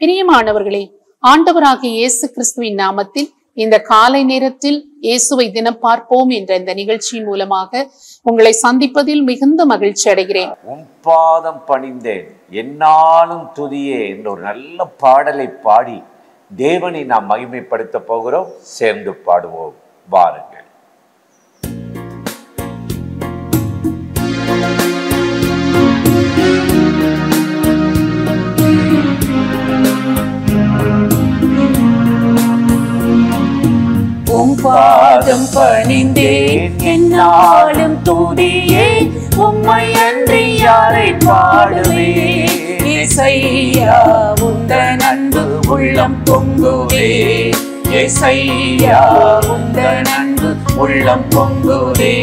பிரியமானவர்களே, ஆண்டவராகிய இயேசு கிறிஸ்துவின் நாமத்தில் இந்த காலை நேரத்தில் இயேசுவை தினம் பார்ப்போம் என்ற இந்த நிகழ்ச்சியின் மூலமாக உங்களை சந்திப்பதில் மிகுந்த மகிழ்ச்சி அடைகிறேன். உம் பாதம் பணிந்தேன் என்னாலும் துதியே என்ற ஒரு நல்ல பாடலை பாடி தேவனை நாம் மகிமைப்படுத்த போகிறோம். சேர்ந்து பாடுவோம் வாருங்கள். உம் பாதம் பணிந்தேன் என்னாலும் துதியே, உம்மை அன்றி யாரை பாடுவேன். இயேசையா உந்தன் அன்பு உள்ளம் பொங்குதே, இயேசையா உந்தன் அன்பு உள்ளம் பொங்குதே.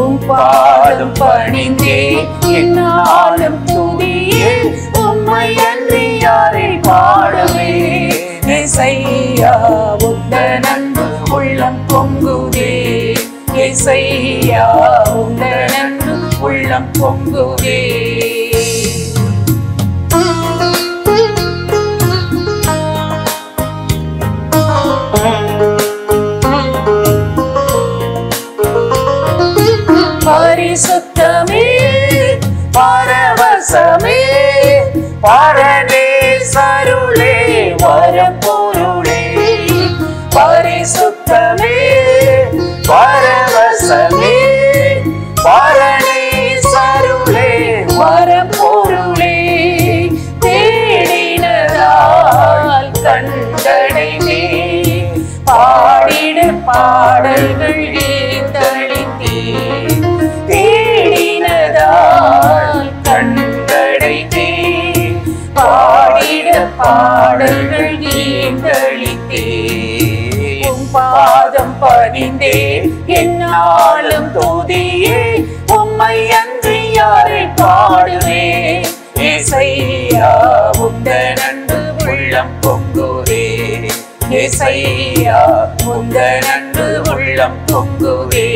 உம் பாதம் பணிந்தேன் என்னாலும் துதியே, உம்மை அன்றி யாரை பாடுவேன். இயேசையா உந்தன் அன்பு உள்ளம் பொங்குதே, இயேசையா உந்தன் அன்பு உள்ளம் பொங்குதே. பரிசுத்தமே பரவசமே பரநேசருளே வரப்பொருளே. பரிசுத்தமே பரவசமே பரநேசருளே வரப்பொருளே. தேடினதால் கண்டடைந்தே, பாடிட பாடல்கள் ஏந்தளித்தே. தேடினதால் கண்டடைந்தே, பாடிட பாடல்கள் ஏந்தளித்தே. உம் பாதம் பணிந்தேன் என்னாலும் துதியே, உம்மை அன்றி யாரை பாடுவேன். இயேசையா உந்தன் அன்பு உள்ளம் பொங்குதே, இயேசையா உந்தன் அன்பு உள்ளம் பொங்குதே.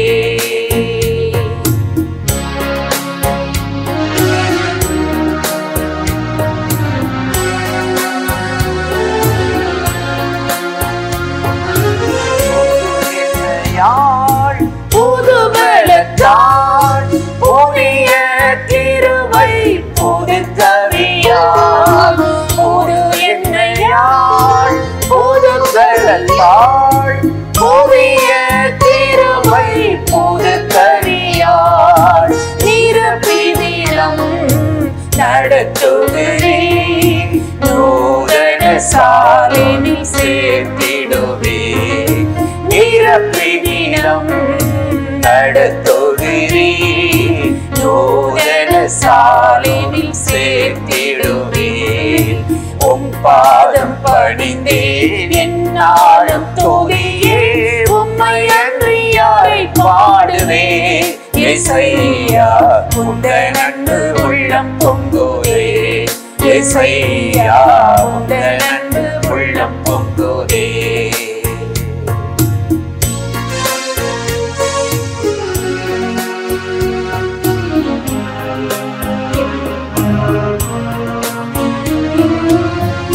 புதுபலத்தால் புதிய கிருபை புது கவியால், புது எண்ணெயால் புது பலத்தால் புதிய கிருபை புது கவியால். நிரப்பிதிலம் நடத்துகிறேன், நூதன சாலினில் சேர்த்திடுவே. நிரப்பிதிலம் நடத்துகிறேன், நூதன சாலினில் சேர்த்திடுவேன். உம் பாதம் பணிந்தேன் என்னாலும் துதியே, உம்மை அன்றி யாரை பாடுவேன். இயேசையா உந்தன் அன்பு உள்ளம் பொங்குதே, இயேசையா உந்தன் அன்பு உள்ளம் பொங்குதே.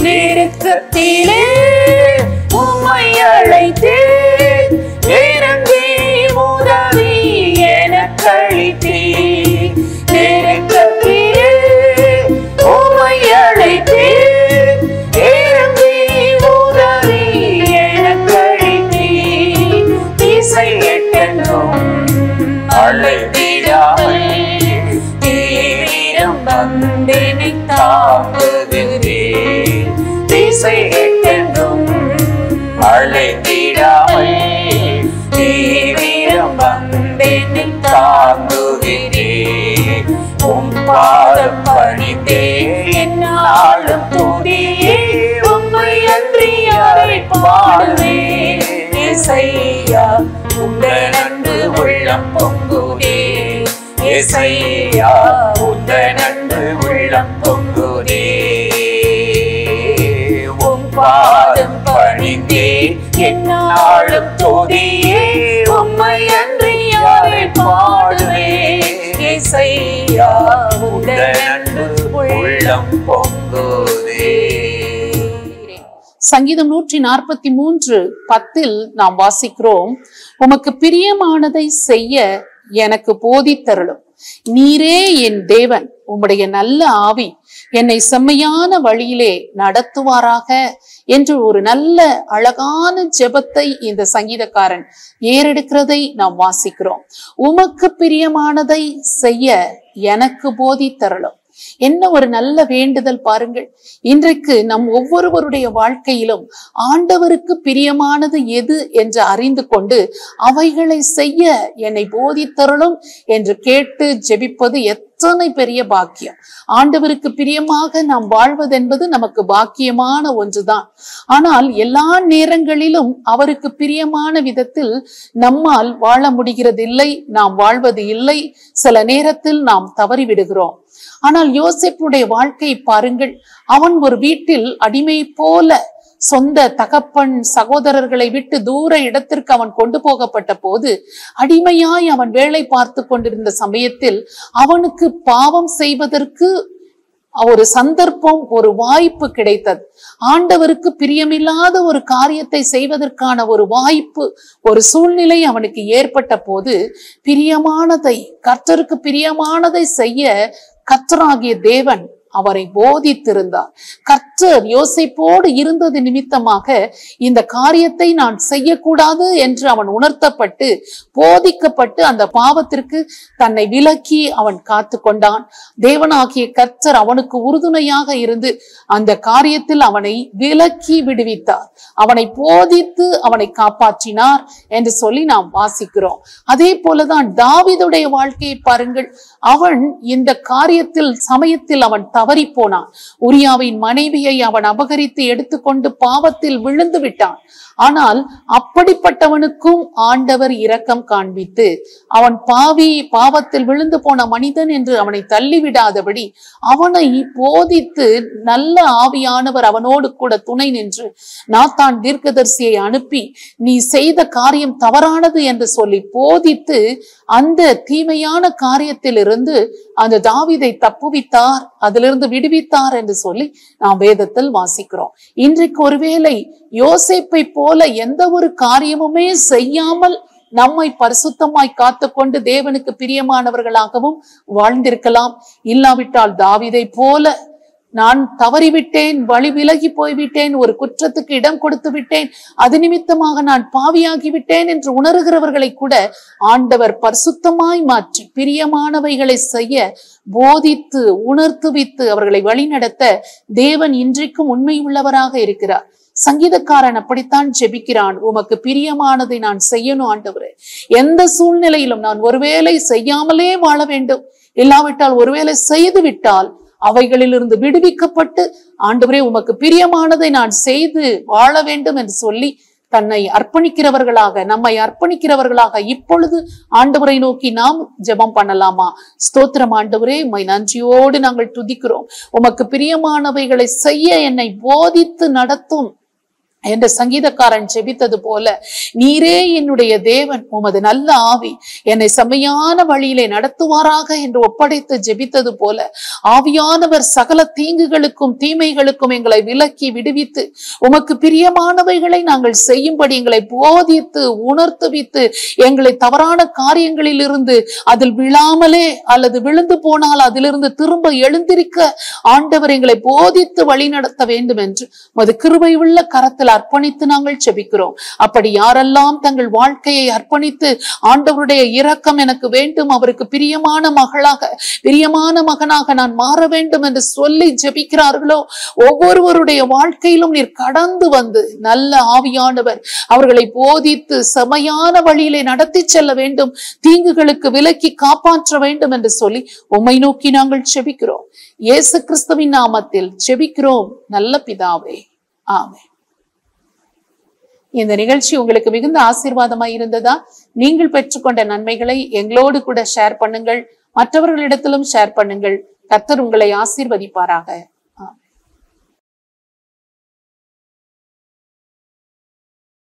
நெருக்கத்திலே உம்மை அழைத்தேன், இறங்கி உதவி எனக் அளித்தீர். நெருக்கத்திலே உம்மை அழைத்தேன், இறங்கி உதவி எனக் அளித்தீர். திசை எட்டென்றும் அழைத்திடாமல் தீவிரம் வந்தெனை தாங்குகிறேன். திசை எட்டென்றும் அழைத்திடாமல் தீவிரம் வந்தெனை தாங்குகிறேன். உம் பாதம் பணிந்தேன் என்னாலும் துதியே, உம்மை அன்றி யாரை பாடுவேன். இயேசையா உந்தன் அன்பு உள்ளம் பொங்குதே, இயேசையா உந்தன் அன்பு உள்ளம் பொங்குதே. உம் பாதம் பணிந்தேன் என்னாலும் துதியே, உம்மை அன்றி யாரை பாடுவேன். இயேசையா உந்தன் அன்பு உள்ளம் பொங்குதே. சங்கீதம் 143:10 நாம் வாசிக்கிறோம், உமக்கு பிரியமானதை செய்ய எனக்கு போதித்தருளும். நீரே என் தேவன், உம்முடைய நல்ல ஆவி என்னை செம்மையான வழியிலே நடத்துவாராக என்று ஒரு நல்ல அழகான ஜெபத்தை இந்த சங்கீதக்காரன் ஏறெடுக்கிறதை நாம் வாசிக்கிறோம். உமக்கு பிரியமானதை செய்ய எனக்கு போதித்தருளும். என்ன ஒரு நல்ல வேண்டுதல் பாருங்கள். இன்றைக்கு நம் ஒவ்வொருவருடைய வாழ்க்கையிலும் ஆண்டவருக்கு பிரியமானது எது என்று அறிந்து கொண்டு அவைகளை செய்ய என்னை போதித்தருளும் என்று கேட்டு ஜெபிப்பது எத்தனை பெரிய பாக்கியம். ஆண்டவருக்கு பிரியமாக நாம் வாழ்வதென்பது நமக்கு பாக்கியமான ஒன்றுதான். ஆனால் எல்லா நேரங்களிலும் அவருக்கு பிரியமான விதத்தில் நம்மால் வாழ முடிகிறதில்லை, நாம் வாழ்வது இல்லை. சில நேரத்தில் நாம் தவறிவிடுகிறோம். ஆனால் யோசேப்புடைய வாழ்க்கை பாருங்கள். அவன் ஒரு வீட்டில் அடிமை போல சொந்த தகப்பன் சகோதரர்களை விட்டு தூர இடத்திற்கு அவன் கொண்டு போகப்பட்ட போது அடிமையாய் அவன் வேலை பார்த்து கொண்டிருந்த சமயத்தில் அவனுக்கு பாவம் செய்வதற்கு ஒரு சந்தர்ப்பம், ஒரு வாய்ப்பு கிடைத்தது. ஆண்டவருக்கு பிரியமில்லாத ஒரு காரியத்தை செய்வதற்கான ஒரு வாய்ப்பு, ஒரு சூழ்நிலை அவனுக்கு ஏற்பட்ட போது பிரியமானதை, கர்த்தருக்கு பிரியமானதை செய்ய கர்த்தராகிய தேவன் அவரை போதித்திருந்தார். கர்த்தர் யோசேப்போடு இருந்தது நிமித்தமாக இந்த காரியத்தை நான் செய்யக்கூடாது என்று அவன் உணர்த்தப்பட்டு போதிக்கப்பட்டு அந்த பாவத்திற்கு தன்னை விலக்கி அவன் காத்து கொண்டான். தேவனாகிய கர்த்தர் அவனுக்கு உறுதுணையாக இருந்து அந்த காரியத்தில் அவனை விலக்கி விடுவித்தார், அவனை போதித்து அவனை காப்பாற்றினார் என்று சொல்லி நாம் வாசிக்கிறோம். அதே போலதான் தாவீதுடைய வாழ்க்கையை பாருங்கள். அவன் இந்த காரியத்தில் சமயத்தில் அவன் தவறி போனான். உரியாவின் மனைவியை அவன் அபகரித்து எடுத்துக்கொண்டு பாவத்தில் விழுந்து விட்டான். ஆனால் அப்படிப்பட்டவனுக்கும் ஆண்டவர் இரக்கம் காண்பித்து அவன் பாவத்தில் விழுந்து போன மனிதன் என்று அவனை தள்ளிவிடாதபடி அவனை போதித்து நல்ல ஆவியானவர் அவனோடு கூட துணை நின்று நாத்தான் தீர்க்கதரிசியை அனுப்பி நீ செய்த காரியம் தவறானது என்று சொல்லி போதித்து அந்த தீமையான காரியத்தில் இருந்து அந்த தாவீதை தப்புவித்தார், அதிலிருந்து விடுவித்தார் என்று சொல்லி நாம் வேதத்தில் வாசிக்கிறோம். இன்றைக்கு ஒருவேளை யோசேப்பை போல எந்த ஒரு காரியமுமே செய்யாமல் நம்மை பரிசுத்தமாய் காத்து கொண்டு தேவனுக்கு பிரியமானவர்களாகவும் வாழ்ந்திருக்கலாம். இல்லாவிட்டால் தாவீதை போல நான் தவறிவிட்டேன், வழி விலகி போய்விட்டேன், ஒரு குற்றத்துக்கு இடம் கொடுத்து விட்டேன், அது நிமித்தமாக நான் பாவியாகிவிட்டேன் என்று உணர்கிறவர்களை கூட ஆண்டவர் பரிசுத்தமாய் மாற்றி பிரியமானவைகளை செய்ய போதித்து உணர்த்துவித்து அவர்களை வழிநடத்த தேவன் இன்றைக்கும் உண்மை உள்ளவராக இருக்கிறார். சங்கீதக்காரன் அப்படித்தான் ஜெபிக்கிறான், உமக்கு பிரியமானதை நான் செய்யணும் ஆண்டவரே. எந்த சூழ்நிலையிலும் நான் ஒருவேளை செய்யாமலே வாழ வேண்டும், இல்லாவிட்டால் ஒருவேளை செய்து விட்டால் அவைகளிலிருந்து விடுவிக்கப்பட்டு ஆண்டவரே உமக்கு பிரியமானதை நான் செய்து வாழ வேண்டும் என்று சொல்லி தன்னை அர்ப்பணிக்கிறவர்களாக, நம்மை அர்ப்பணிக்கிறவர்களாக இப்பொழுது ஆண்டவரை நோக்கி நாம் ஜெபம் பண்ணலாமா? ஸ்தோத்திரம் ஆண்டவரே, உம்மை நன்றியோடு நாங்கள் துதிக்கிறோம். உமக்கு பிரியமானவைகளை செய்ய என்னை போதித்து நடத்தும் என்ற சங்கீதக்காரன் ஜெபித்தது போல நீரே என்னுடைய தேவன், உமது நல்ல ஆவி என்னை செம்மையான வழியிலே நடத்துவாராக என்று ஒப்படைத்து ஜெபித்தது போல ஆவியானவர் சகல தீங்குகளுக்கும் தீமைகளுக்கும் எங்களை விலக்கி விடுவித்து உமக்கு பிரியமானவைகளை நாங்கள் செய்யும்படி எங்களை போதித்து உணர்த்துவித்து எங்களை தவறான காரியங்களில் இருந்து அதில் விழாமலே அல்லது விழுந்து போனால் அதிலிருந்து திரும்ப எழுந்திருக்க ஆண்டவர் எங்களை போதித்து வழி நடத்த வேண்டும் என்று உமது கிருபை உள்ள கரத்தில் அர்ப்பணித்து நாங்கள் ஜெபிக்கிறோம். அப்படி யாரெல்லாம் தங்கள் வாழ்க்கையை அர்ப்பணித்து ஆண்டவருடைய இரக்கம் எனக்கு வேண்டும், அவருக்கு பிரியமான மகளாக பிரியமான மகனாக நான் மாற வேண்டும் என்று சொல்லி ஜெபிக்கிறார்களோ ஒவ்வொருவருடைய வாழ்க்கையிலும் நீர் கடந்து வந்து நல்ல ஆவியானவர் அவர்களை போதித்து செமையான வழியிலே நடத்தி செல்ல வேண்டும், தீங்குகளுக்கு விலக்கி காப்பாற்ற வேண்டும் என்று சொல்லி உம்மை நோக்கி நாங்கள் ஜெபிக்கிறோம். இயேசு கிறிஸ்துவின் நாமத்தில் ஜெபிக்கிறோம் நல்ல பிதாவே, ஆமென். இந்த நிகழ்ச்சி உங்களுக்கு மிகுந்த ஆசீர்வாதமாய் இருந்ததா? நீங்கள் பெற்றுக்கொண்ட நன்மைகளை எங்களோடு கூட ஷேர் பண்ணுங்கள், மற்றவர்களிடத்திலும் ஷேர் பண்ணுங்கள். கர்த்தர் உங்களை ஆசீர்வதிப்பாராக.